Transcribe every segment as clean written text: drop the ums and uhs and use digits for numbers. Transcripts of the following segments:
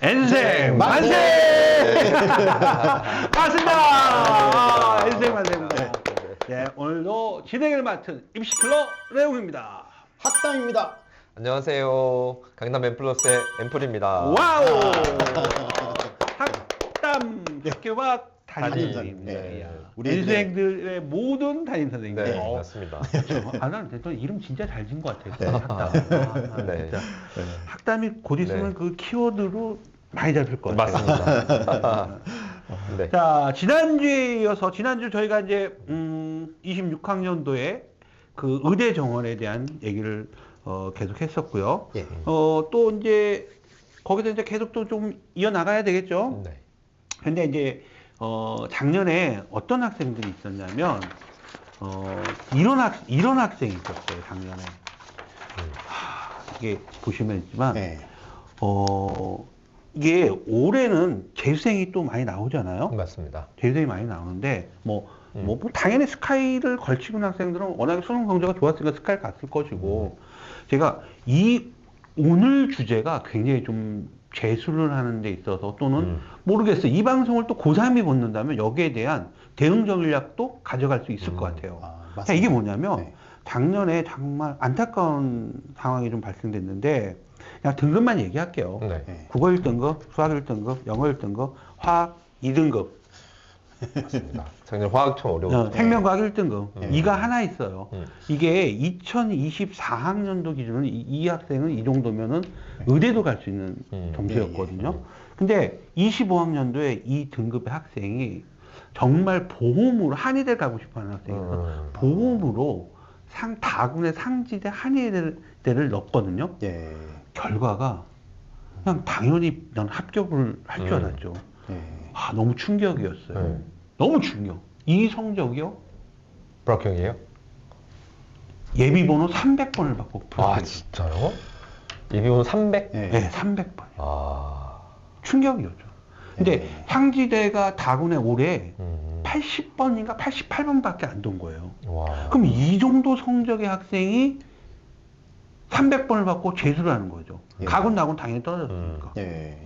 엔생 만세! 반갑습니다. 엔생 만세입니다. 네, 오늘도 진행을 맡은 입시클럽 레옹입니다. 학담입니다. 안녕하세요. 강남 엠플러스의 엠플입니다. 와우! 학담 학교와 담임 담임 선생님입니다. 네. 이야. 우리 엔생들의 모든 담임 선생님. 네, 맞습니다. 나는 이름 진짜 잘 지은 것 같아요. 네. 학담. 네. 진짜. 학담이 곧 있으면 네. 그 키워드로 많이 잡힐 것 같아요. 맞습니다. 네. 자, 지난주에 이어서 지난주 저희가 이제 26학년도에 그 의대 정원에 대한 얘기를 계속 했었고요. 예. 또 이제 거기서 이제 계속 또 좀 이어나가야 되겠죠. 네. 근데 이제 작년에 어떤 학생들이 있었냐면 이런 학생이 있었어요. 작년에. 이게 보시면 있지만 네. 이게 올해는 재수생이 또 많이 나오잖아요. 맞습니다. 재수생이 많이 나오는데 뭐 당연히 스카이를 걸치고 있는 학생들은 워낙에 수능 성적가 좋았으니까 스카이 갔을 것이고 제가 오늘 주제가 굉장히 좀 재수를 하는 데 있어서 또는 모르겠어요. 이 방송을 또 고3이 듣는다면 여기에 대한 대응 전략도 가져갈 수 있을 것 같아요. 자, 이게 뭐냐면 네. 작년에 정말 안타까운 상황이 좀 발생됐는데 그냥 등급만 얘기할게요. 네. 네. 국어 1등급, 수학 1등급, 영어 1등급, 화학 2등급, 맞습니다. 작년 화학 좀 어려웠죠. 생명과학 1등급. 이가 하나 있어요. 음. 이게 2024학년도 기준으로 이 학생은 이 정도면은 의대도 갈 수 있는 점수였거든요. 근데 25학년도에 이 등급의 학생이 정말 보험으로 한의대 가고 싶어 하는 학생이라서 보험으로 다군의 상지대 한의대를 넣었거든요. 예. 결과가 그냥 당연히 난 합격을 할 줄 알았죠. 예. 너무 충격이었어요. 네. 너무 충격. 이 성적이요? 불합격이에요? 예비번호 300번을 받고 아, 불합격. 진짜요? 예비번 300? 예. 네, 300번. 아. 충격이었죠. 근데 네. 상지대가 다군에 올해 음. 80번인가 88번밖에 안 돈 거예요. 와. 그럼 이 정도 성적의 학생이 300번을 받고 재수를 하는 거죠. 예. 가군 나군 당연히 떨어졌으니까. 예.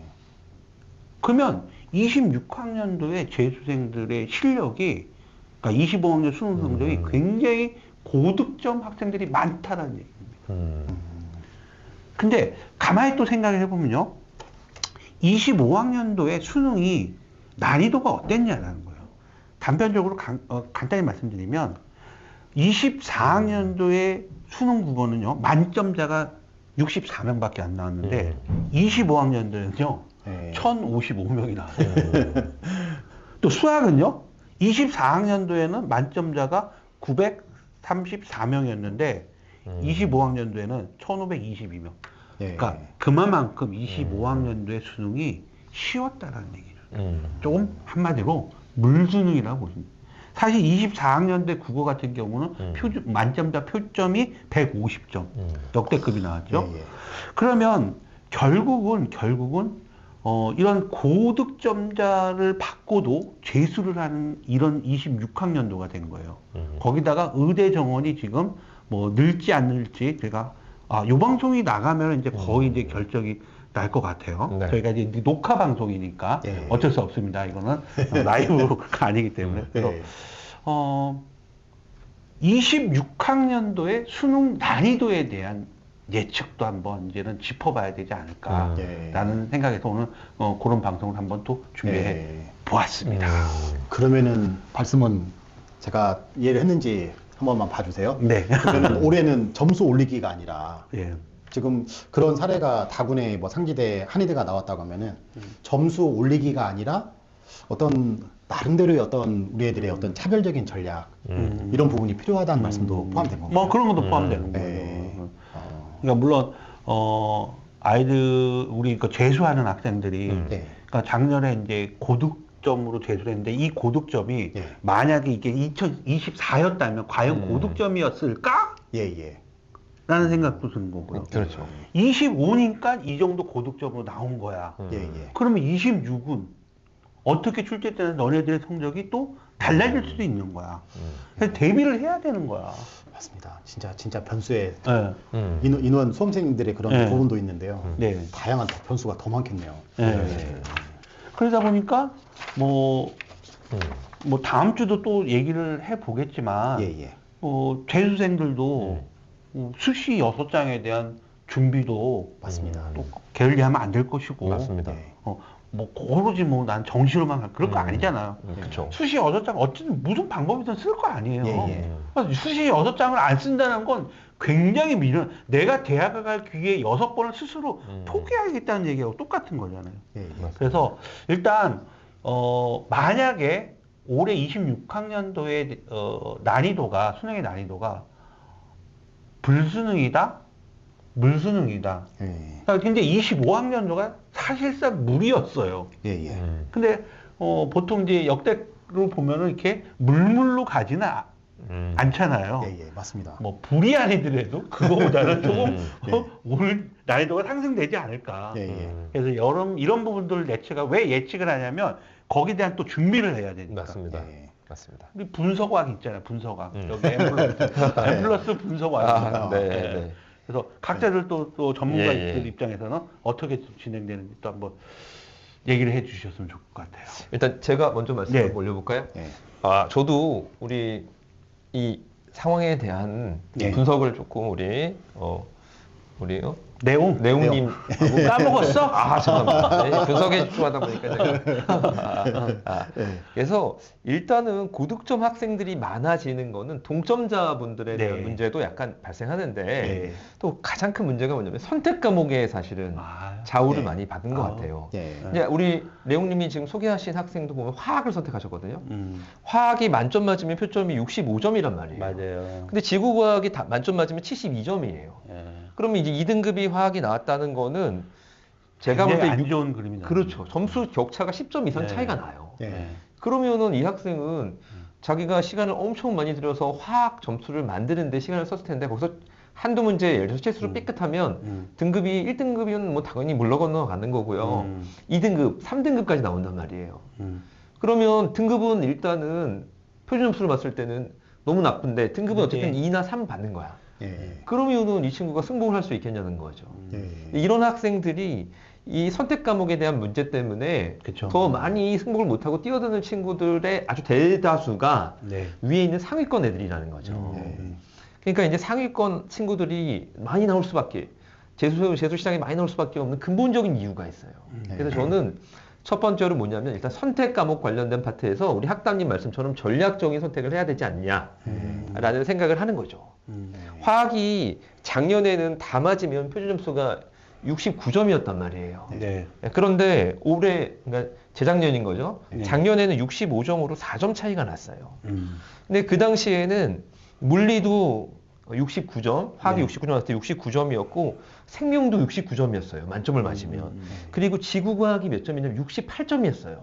그러면 26학년도에 재수생들의 실력이, 그러니까 25학년 수능 성적이 굉장히 고득점 학생들이 많다라는 얘기입니다. 근데 가만히 또 생각을 해보면요. 25학년도에 수능이 난이도가 어땠냐라는 거예요. 단편적으로 간단히 말씀드리면 24학년도에 수능 국어는요. 만점자가 64명밖에 안 나왔는데 25학년도에는요. 예. 1055명이 나왔어요. 또 수학은요. 24학년도에는 만점자가 934명이었는데 25학년도에는 1522명. 예. 그러니까 그만큼 25학년도의 수능이 쉬웠다라는 얘기죠. 조금 한마디로 물수능이라고 보시면 돼요. 사실 24학년대 국어 같은 경우는 만점자 표점이 150점. 역대급이 나왔죠. 예. 예. 그러면 결국은 이런 고득점자를 받고도 재수를 하는 이런 26학년도가 된 거예요. 거기다가 의대 정원이 지금 뭐 늘지 안 늘지 제가 요 방송이 나가면 이제 거의 이제 결정이 날 것 같아요. 네. 저희가 이제 녹화 방송이니까 예. 어쩔 수 없습니다. 이거는 라이브가 아니기 때문에. 그래서 예. 26학년도의 수능 난이도에 대한 예측도 한번 이제는 짚어봐야 되지 않을까라는 생각에서 오늘 그런 방송을 한번 또 준비해 예. 보았습니다. 그러면은 말씀은 제가 이해를 했는지 한 번만 봐주세요. 네. 그러면 올해는 점수 올리기가 아니라 예. 지금 그런 사례가 다군에 뭐 상지대, 한의대가 나왔다고 하면은 점수 올리기가 아니라 어떤 나름대로의 어떤 우리 애들의 어떤 차별적인 전략 이런 부분이 필요하다는 말씀도 포함된 건가요? 뭐 그런 것도 포함되는 네. 거예요. 그러니까 물론 아이들 우리 그 재수하는 학생들이 네. 그러니까 작년에 이제 고득점으로 재수를 했는데 이 고득점이 예. 만약에 이게 2024였다면 과연 고득점이었을까? 예. 라는 생각도 드는 거고요. 그렇죠. 25니까 이 정도 고득점으로 나온 거야. 예. 그러면 26은 어떻게 출제 때는 너네들의 성적이 또 달라질 수도 있는 거야. 그래서 대비를 해야 되는 거야. 맞습니다. 진짜 변수에 네. 인원 수험생들의 그런 네. 부분도 있는데요. 네. 다양한 변수가 더 많겠네요. 네. 그러다 보니까 뭐 다음 주도 또 얘기를 해 보겠지만 예. 재수생들도 수시 6장에 대한 준비도 맞습니다. 또 게을리하면 안 될 것이고 맞습니다. 네. 뭐 오로지 뭐 난 정시로만 갈 그럴 거 아니잖아요. 그렇죠. 수시 6장 어쨌든 무슨 방법이든 쓸 거 아니에요. 예. 수시 6장을 안 쓴다는 건 굉장히 미련. 내가 대학을 갈 기회에 6번을 스스로 포기하겠다는 얘기하고 똑같은 거잖아요. 예. 그래서 일단 만약에 올해 26학년도의 난이도가 수능의 난이도가 불수능이다, 물수능이다. 예. 근데 25학년도가 사실상 물이었어요. 예. 근데 보통 이제 역대로 보면은 이렇게 물물로 가지는 않잖아요. 예. 맞습니다. 뭐 불이 아니더라도 그거보다는 조금 올 난이도가 상승되지 않을까. 예. 그래서 이런 부분들을 예측을 왜 예측을 하냐면 거기에 대한 또 준비를 해야 되니까. 맞습니다. 예. 맞습니다. 우리 분석학 있잖아요. 분석학. 여기 M 플러스 분석학입니다. 네. 그래서 각자들 또 전문가들 예. 입장에서는 어떻게 진행되는지 또 한번 얘기를 해주셨으면 좋을 것 같아요. 일단 제가 먼저 말씀을 네. 올려볼까요? 예. 저도 우리 이 상황에 대한 예. 분석을 조금 우리 내용? 내용님 까먹었어? 죄송합니다. 네, 분석에 집중하다 보니까 제가 그래서 일단은 고득점 학생들이 많아지는 거는 동점자분들에 대한 네. 문제도 약간 발생하는데 네. 또 가장 큰 문제가 뭐냐면 선택 과목에 사실은 좌우를 네. 많이 받은 것 같아요. 예. 이제 우리 내용님이 지금 소개하신 학생도 보면 화학을 선택하셨거든요. 음, 화학이 만점 맞으면 표점이 65점이란 말이에요. 맞아요. 근데 지구과학이 다 만점 맞으면 72점이에요. 예. 그러면 이제 2등급이 화학이 나왔다는 거는 제가 볼 굉장히 때 안 좋은 그림이 나와요. 그렇죠. 점수 격차가 10점 이상 네. 차이가 나요. 예. 그러면은 이 학생은 자기가 시간을 엄청 많이 들여서 화학 점수를 만드는데 시간을 썼을 텐데 거기서 한두 문제 예를 들어서 실수로 삐끗하면 등급이 1등급이면 뭐 당연히 물러 건너가는 거고요. 2등급, 3등급까지 나온단 말이에요. 그러면 등급은 일단은 표준 점수를 봤을 때는 너무 나쁜데 등급은 어쨌든 2나 3 받는 거야. 예. 그러면은 이 친구가 승복을 할 수 있겠냐는 거죠. 예. 이런 학생들이 이 선택 과목에 대한 문제 때문에 그쵸. 더 많이 승복을 못하고 뛰어드는 친구들의 아주 대다수가 네. 위에 있는 상위권 애들이라는 거죠. 그러니까 이제 상위권 친구들이 많이 나올 수밖에, 재수 시장에 많이 나올 수밖에 없는 근본적인 이유가 있어요. 그래서 저는 첫 번째로 뭐냐면 일단 선택 과목 관련된 파트에서 우리 학담님 말씀처럼 전략적인 선택을 해야 되지 않냐라는 생각을 하는 거죠. 화학이 작년에는 다 맞으면 표준 점수가 69점이었단 말이에요. 네. 그런데 올해, 그러니까 재작년인 거죠. 네. 작년에는 65점으로 4점 차이가 났어요. 근데 그 당시에는 물리도 69점, 화학이 네. 69점 나왔을 때 69점이었고 생명도 69점이었어요. 만점을 맞으면. 그리고 지구과학이 몇 점이냐면 68점이었어요.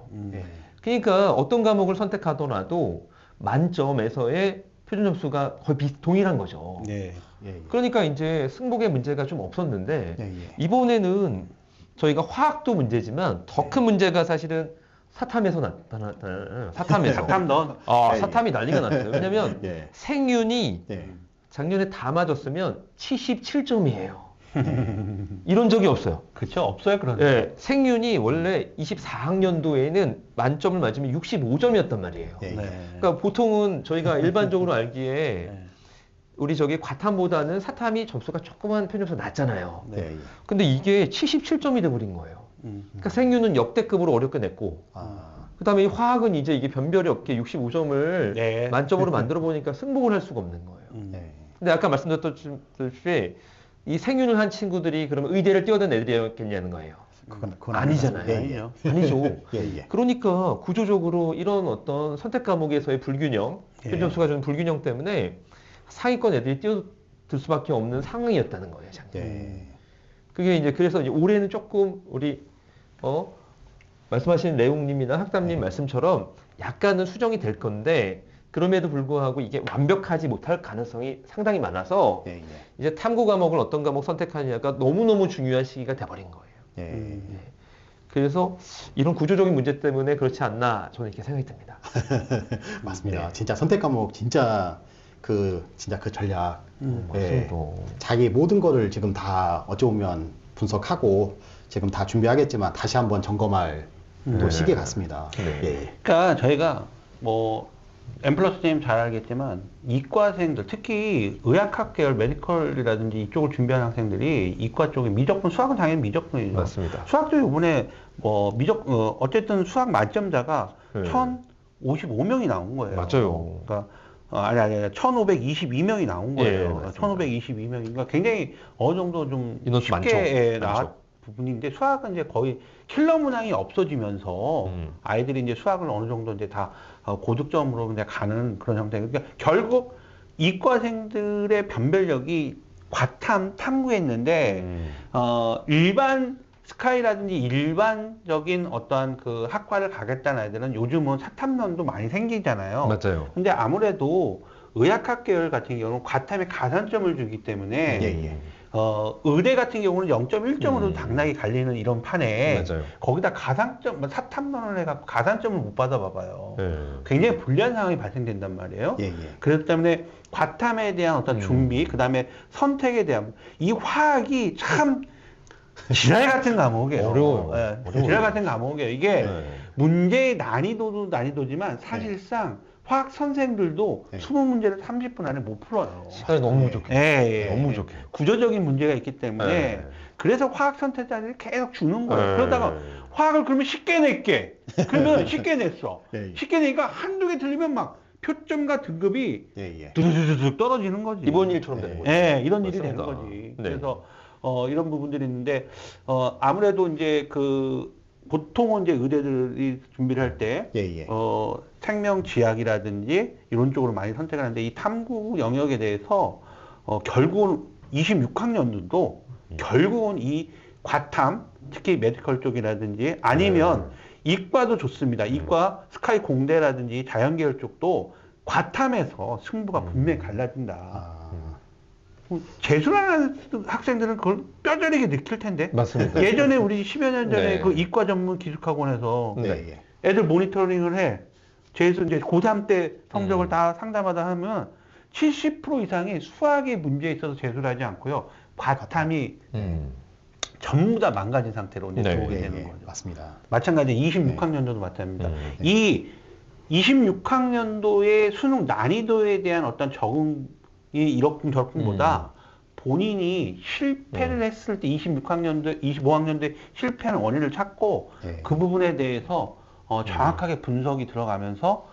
그러니까 어떤 과목을 선택하더라도 만점에서의 표준 점수가 거의 동일한 거죠. 네. 그러니까 이제 승복의 문제가 좀 없었는데 예. 이번에는 저희가 화학도 문제지만 더 큰 문제가 사실은 사탐에서 나타났다. 사탐에서. 사탐 사탐이 난리가 났어요. 왜냐면 예. 생윤이 예. 작년에 다 맞았으면 77점이에요. 이런 적이 없어요. 그쵸. 없어요. 그런. 예, 생윤이 원래 24학년도에는 만점을 맞으면 65점이었단 말이에요. 예. 네. 그러니까 보통은 저희가 일반적으로 알기에 네. 우리 저기 과탐보다는 사탐이 점수가 조그만 편점수 낮잖아요. 예. 근데 이게 77점이 돼버린 거예요. 그러니까 생윤은 역대급으로 어렵게 냈고, 그 다음에 화학은 이제 이게 변별이 없게 65점을 네. 만점으로 만들어 보니까 승복을 할 수가 없는 거예요. 예. 근데 아까 말씀드렸듯이 이 생윤을 한 친구들이 그러면 의대를 뛰어든 애들이었겠냐는 거예요. 그건 아니잖아요. 예. 아니죠. 예. 그러니까 구조적으로 이런 어떤 선택 과목에서의 불균형, 표준 점수가 주는 불균형 때문에 상위권 애들이 뛰어들 수밖에 없는 상황이었다는 거예요. 작년. 예. 그게 이제 그래서 이제 올해는 조금 우리 말씀하신 레옹님이나 학담님 말씀처럼 약간은 수정이 될 건데 그럼에도 불구하고 이게 완벽하지 못할 가능성이 상당히 많아서 예. 이제 탐구 과목을 어떤 과목 선택하느냐가 너무너무 중요한 시기가 돼버린 거예요. 예. 그래서 이런 구조적인 문제 때문에 그렇지 않나 저는 이렇게 생각이 듭니다. 맞습니다. 진짜 선택 과목 진짜 그 전략. 맞습니다. 자기 모든 거를 지금 다 어쩌면 분석하고 지금 다 준비하겠지만 다시 한번 점검할 또 시기 같습니다. 네. 예. 그러니까 저희가 뭐 엠플러스님 잘 알겠지만 이과생들 특히 의학학 계열 메디컬이라든지 이쪽을 준비하는 학생들이 이과 쪽에 미적분 수학은 당연히 미적분이죠. 맞습니다. 수학도 이번에 뭐 어쨌든 수학 만점자가 네. 1,055명이 나온 거예요. 맞아요. 그러니까 아니 1,522명이 나온 예, 거예요. 맞습니다. 1,522명이니까 굉장히 어느 정도 좀 인원수 많죠. 쉽게 많죠. 나왔 부분인데 수학은 이제 거의 킬러 문항이 없어지면서 아이들이 이제 수학을 어느 정도 이제 다 고득점으로 이제 가는 그런 형태. 그러니까 결국 이과생들의 변별력이 과탐, 탐구했는데 일반 스카이라든지 일반적인 어떠한 그 학과를 가겠다는 아이들은 요즘은 사탐론도 많이 생기잖아요. 맞아요. 근데 아무래도 의학학 계열 같은 경우는 과탐에 가산점을 주기 때문에 예. 의대 같은 경우는 0.1점으로 당락이 갈리는 이런 판에 맞아요. 거기다 가산점, 사탐론을 해갖고 가산점을 못 받아봐봐요. 네. 굉장히 불리한 상황이 발생된단 말이에요. 예. 그렇기 때문에 과탐에 대한 어떤 준비, 그 다음에 선택에 대한 이 화학이 참 지랄 같은 과목이에요. 어려워요. 예, 지랄 같은 과목이에요. 이게 네. 문제의 난이도도 난이도지만 사실상 화학 선생들도 네. 20문제를 30분 안에 못 풀어요. 시간이 너무 부족해. 예. 너무 부족해. 구조적인 문제가 있기 때문에 네. 그래서 화학 선택자들이 계속 주는 거예요. 네. 그러다가 화학을 그러면 쉽게 낼게. 그러면 쉽게 냈어. 예. 쉽게 내니까 한두 개 틀리면 막 표점과 등급이 예. 두두두둑 떨어지는 거지. 이번 일처럼 되는 거죠. 예, 이런 일이 맞습니다. 되는 거지. 네. 그래서 이런 부분들이 있는데 아무래도 이제 그 보통은 이제 의대들이 준비를 할 때 예. 생명지학이라든지 이런 쪽으로 많이 선택을 하는데 이 탐구 영역에 대해서 결국은 26학년들도 결국은 이 과탐 특히 메디컬 쪽이라든지 아니면 이과도 좋습니다. 이과 스카이 공대라든지 자연계열 쪽도 과탐에서 승부가 분명히 갈라진다. 재수하는 학생들은 그걸 뼈저리게 느낄 텐데. 맞습니다. 예전에 우리 10여 년 전에 네. 그 이과 전문 기숙학원에서 네. 애들 모니터링을 해. 재수 이제 고3 때 성적을 다 상담하다 하면 70% 이상이 수학의 문제에 있어서 재수를 하지 않고요. 과탐이 전부 다 망가진 상태로 이제 네. 들어오게 되는 거죠. 맞습니다. 마찬가지 26학년도도 마찬가지입니다. 네. 이 26학년도의 수능 난이도에 대한 어떤 적응이 이렇군 저렇군보다 본인이 실패를 했을 때 26학년도, 25학년도에 실패하는 원인을 찾고 그 부분에 대해서 정확하게 분석이 들어가면서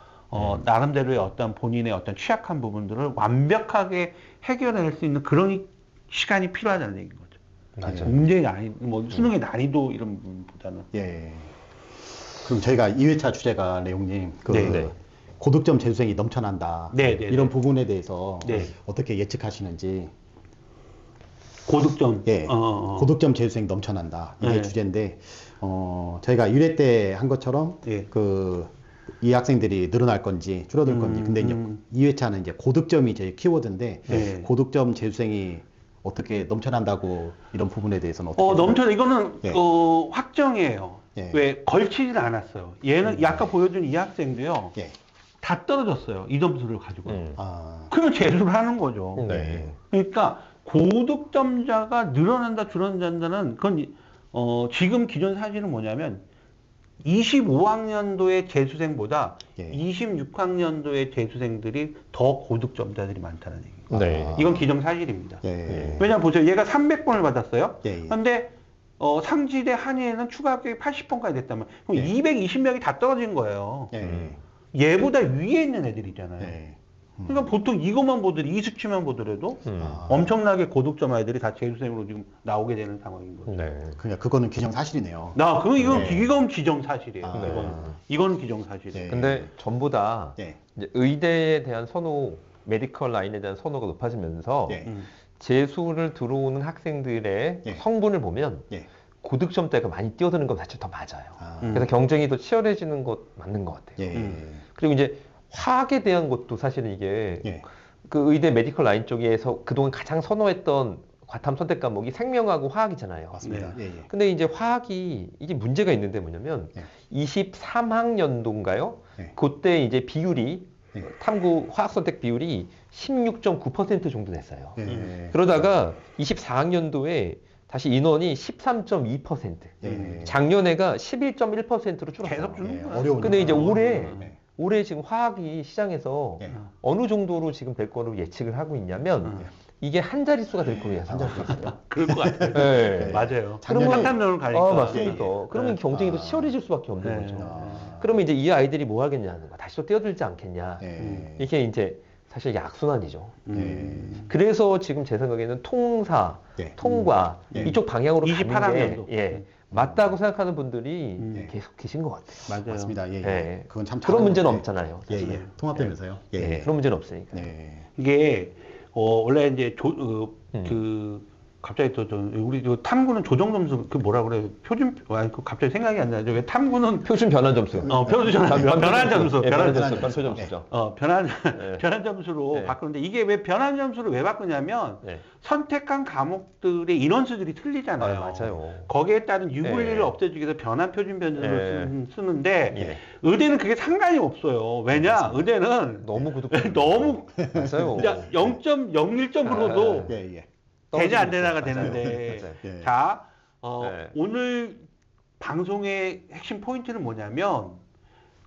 나름대로의 어떤 본인의 어떤 취약한 부분들을 완벽하게 해결할 수 있는 그런 시간이 필요하다는 얘기인 거죠. 맞아요. 문제의 난이도, 뭐 수능의 난이도 이런 부분보다는. 예. 그럼 저희가 2회차 주제가 내용님 네. 고득점 재수생이 넘쳐난다. 네. 이런 부분에 대해서 네. 어떻게 예측하시는지. 고득점. 예. 고득점 재수생 넘쳐난다. 이게 네. 주제인데 저희가 1회 때 한 것처럼 예. 이 학생들이 늘어날 건지 줄어들 건지. 근데 이제 2회차는 이제 고득점이 제 키워드인데 네. 고득점 재수생이 어떻게 넘쳐난다고 이런 부분에 대해서는 어떻게 넘쳐나. 이거는 예. 확정이에요. 예. 왜 걸치질 않았어요. 얘는 아까 보여준 이 학생도요. 예. 다 떨어졌어요. 이 점수를 가지고. 아. 그러면 재수를 하는 거죠. 네. 그러니까 고득점자가 늘어난다 줄어든다는 그건 지금 기존 사실은 뭐냐면 25학년도의 재수생보다 예. 26학년도의 재수생들이 더 고득점자들이 많다는 얘기예요. 네. 이건 기정 사실입니다. 예. 왜냐면 보세요. 얘가 300번을 받았어요. 예. 근데 상지대 한예는 추가 합격이 80번까지 됐다면 그럼 예. 220명이 다 떨어진 거예요. 예. 얘보다 위에 있는 애들이잖아요. 예. 그러니까 보통 이것만 보더라도 이 수치만 보더라도 엄청나게 고득점 아이들이 다 재수생으로 지금 나오게 되는 상황인 거죠. 네. 그러니까 그거는 기정 사실이네요. 이건 기정 사실이에요. 아. 이건 기정 사실이에요. 네. 근데 전부 다 예. 이제 의대에 대한 선호, 메디컬 라인에 대한 선호가 높아지면서 예. 재수를 들어오는 학생들의 예. 성분을 보면 예. 고득점대가 많이 뛰어드는 건 사실 더 맞아요. 아. 그래서 경쟁이 더 치열해지는 것 맞는 것 같아요. 예. 그리고 이제 화학에 대한 것도 사실은 이게 예. 그 의대 메디컬 라인 쪽에서 그동안 가장 선호했던 과탐 선택 과목이 생명하고 화학이잖아요. 맞습니다. 예, 예. 근데 이제 화학이 이게 문제가 있는데 뭐냐면 네. 23학년도인가요? 네. 그때 이제 비율이 네. 탐구 화학 선택 비율이 16.9% 정도 됐어요. 예. 그러다가 24학년도에 다시 인원이 13.2%. 예. 작년에가 11.1%로 줄었어요. 계속 좀 예, 어려운. 근데 이제 네. 올해 지금 화학이 시장에서 예. 어느 정도로 지금 될 거로 예측을 하고 있냐면 이게 한 자릿수가 될 거로 예상하고 있어요. 그럴 것 같아요. 네. 맞아요. 작년에- 한탄론을 가니까. 맞습니다. 예, 예. 그러면 네. 경쟁이 더 아. 치열해질 수밖에 없는 네. 거죠. 아. 그러면 이제 이 아이들이 뭐 하겠냐는 거. 다시 또 뛰어들지 않겠냐. 예. 이게 이제 사실 이게 악순환이죠. 예. 그래서 지금 제 생각에는 통사, 예. 통과 예. 이쪽 방향으로 가는 28학년도. 게 맞다고 생각하는 분들이 음. 계속 계신 것 같아요. 맞아요. 맞습니다. 예, 예. 예. 그건 참 그런 잘하는 문제는 건데. 없잖아요. 예, 사실은. 예. 통합되면서요. 예. 예, 예. 그런 문제는 없으니까. 네. 이게 원래 이제 그 갑자기 우리 탐구는 조정 점수 그 뭐라 그래요? 표준 그 갑자기 생각이 안 나죠. 왜 탐구는 표준 변환 점수. 표준 변환 점수, 예, 변환 변환 점수, 점수. 변표 점수죠. 변환 네. 변환 점수로 네. 바꾸는데 이게 왜 변환 점수를 왜 바꾸냐면 네. 선택한 과목들의 인원수들이 틀리잖아요. 맞아요. 거기에 따른 유불리를 네. 없애주기 위해서 변환 표준 변조를 네. 쓰는데 예. 의대는 그게 상관이 없어요. 왜냐? 의대는 너무 구독. 너무 맞아요. 0.01점으로도 예, 예. 되냐 안 되냐가 맞아요. 되는데 맞아요. 예. 자 네. 오늘 방송의 핵심 포인트는 뭐냐면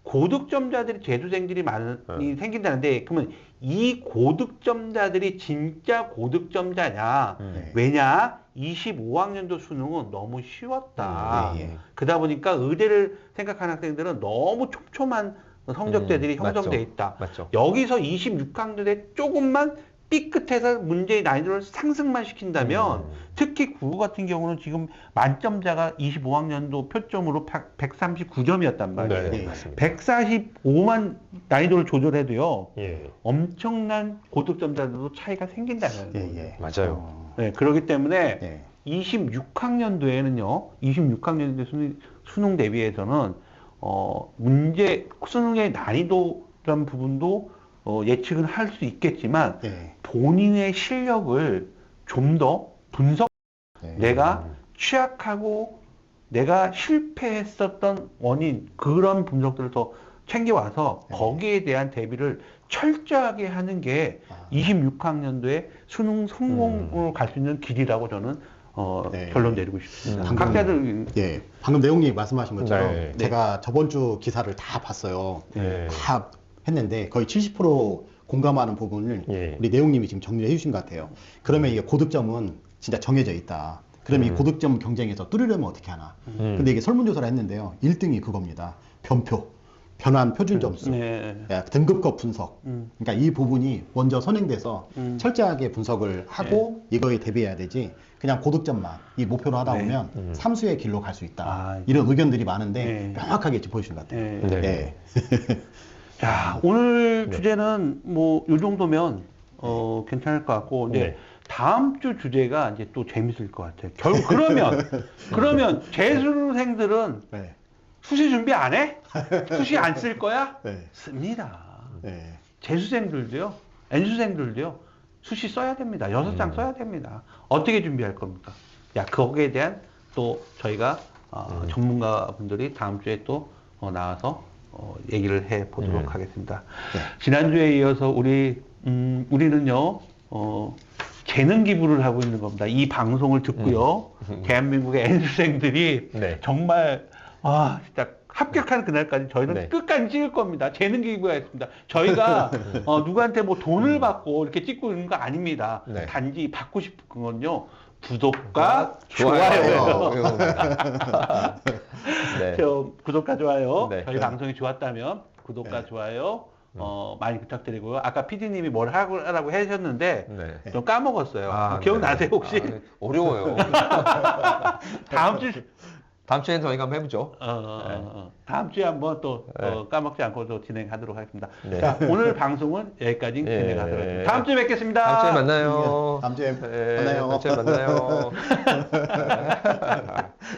고득점자들이 재수생들이 많이 생긴다는데 그러면 이 고득점자들이 진짜 고득점자냐 네. 왜냐 25학년도 수능은 너무 쉬웠다 예, 예. 그러다 보니까 의대를 생각하는 학생들은 너무 촘촘한 성적대들이 형성돼 맞죠. 있다 맞죠. 여기서 26학년에 조금만 삐끗해서 문제의 난이도를 상승만 시킨다면 특히 국어 같은 경우는 지금 만점자가 25학년도 표점으로 139점이었단 말이에요. 네, 예. 맞습니다. 145만 난이도를 조절해도요. 예. 엄청난 고득점자들도 차이가 생긴다는 예, 거예요. 예. 맞아요. 네, 그렇기 때문에 예. 26학년도에는요. 26학년도 수능 대비해서는 수능의 난이도란 부분도 예측은 할 수 있겠지만 예. 본인의 실력을 좀 더 분석, 예. 내가 취약하고 내가 실패했었던 원인 그런 분석들을 더 챙겨와서 네. 거기에 대한 대비를 철저하게 하는 게 아. 26학년도에 수능 성공으로 갈 수 있는 길이라고 저는 네. 결론 내리고 싶습니다. 방금- 각자들 예. 방금 내용님 말씀하신 것처럼 네. 제가 저번 주 기사를 다 봤어요. 네. 다 했는데 거의 70% 공감하는 부분을 예. 우리 내용님이 지금 정리를 해주신 것 같아요. 그러면 이게 고득점은 진짜 정해져 있다. 그러면 이 고득점 경쟁에서 뚫으려면 어떻게 하나? 근데 이게 설문조사를 했는데요. 1등이 그겁니다. 변표, 변환 표준 점수, 네. 등급급 분석. 그러니까 이 부분이 먼저 선행돼서 철저하게 분석을 하고 이거에 대비해야 되지. 그냥 고득점만 이 목표로 하다 네. 보면 삼수의 길로 갈 수 있다. 아, 이런 의견들이 많은데 네. 명확하게 짚어주신 것 같아요. 네. 네. 예. 자, 오늘 주제는 뭐, 요 정도면, 괜찮을 것 같고, 이제, 네. 다음 주 주제가 이제 또 재밌을 것 같아요. 그러면, 재수생들은 네. 수시 준비 안 해? 수시 안 쓸 거야? 네. 씁니다. 네. 재수생들도요, N수생들도요, 수시 써야 됩니다. 6장 써야 됩니다. 어떻게 준비할 겁니까? 야, 거기에 대한 또 저희가, 전문가분들이 다음 주에 또 나와서 얘기를 해 보도록 하겠습니다. 네. 지난주에 이어서 우리는요, 재능 기부를 하고 있는 겁니다. 이 방송을 듣고요, 대한민국의 N수생들이 네. 정말, 진짜 합격하는 그날까지 저희는 네. 끝까지 찍을 겁니다. 재능 기부가 있습니다. 저희가 누구한테 뭐 돈을 받고 이렇게 찍고 있는 거 아닙니다. 네. 단지 받고 싶은 건요, 구독과 좋아요. 네. 구독과 좋아요. 네. 저희 방송이 좋았다면 구독과 네. 좋아요 많이 부탁드리고요. 아까 PD님이 뭘 하라고 하셨는데 네. 좀 까먹었어요. 기억나세요 혹시? 어려워요. 다음 주 다음 주에는 저희가 한번 해보죠. 다음 주에 한번 또 네. 까먹지 않고 또 진행하도록 하겠습니다. 네. 자, 오늘 방송은 여기까지 예. 진행하도록 하겠습니다. 다음 주에 뵙겠습니다. 다음 주에 만나요. 다음 주에 네, 만나요. 다음 주에 만나요.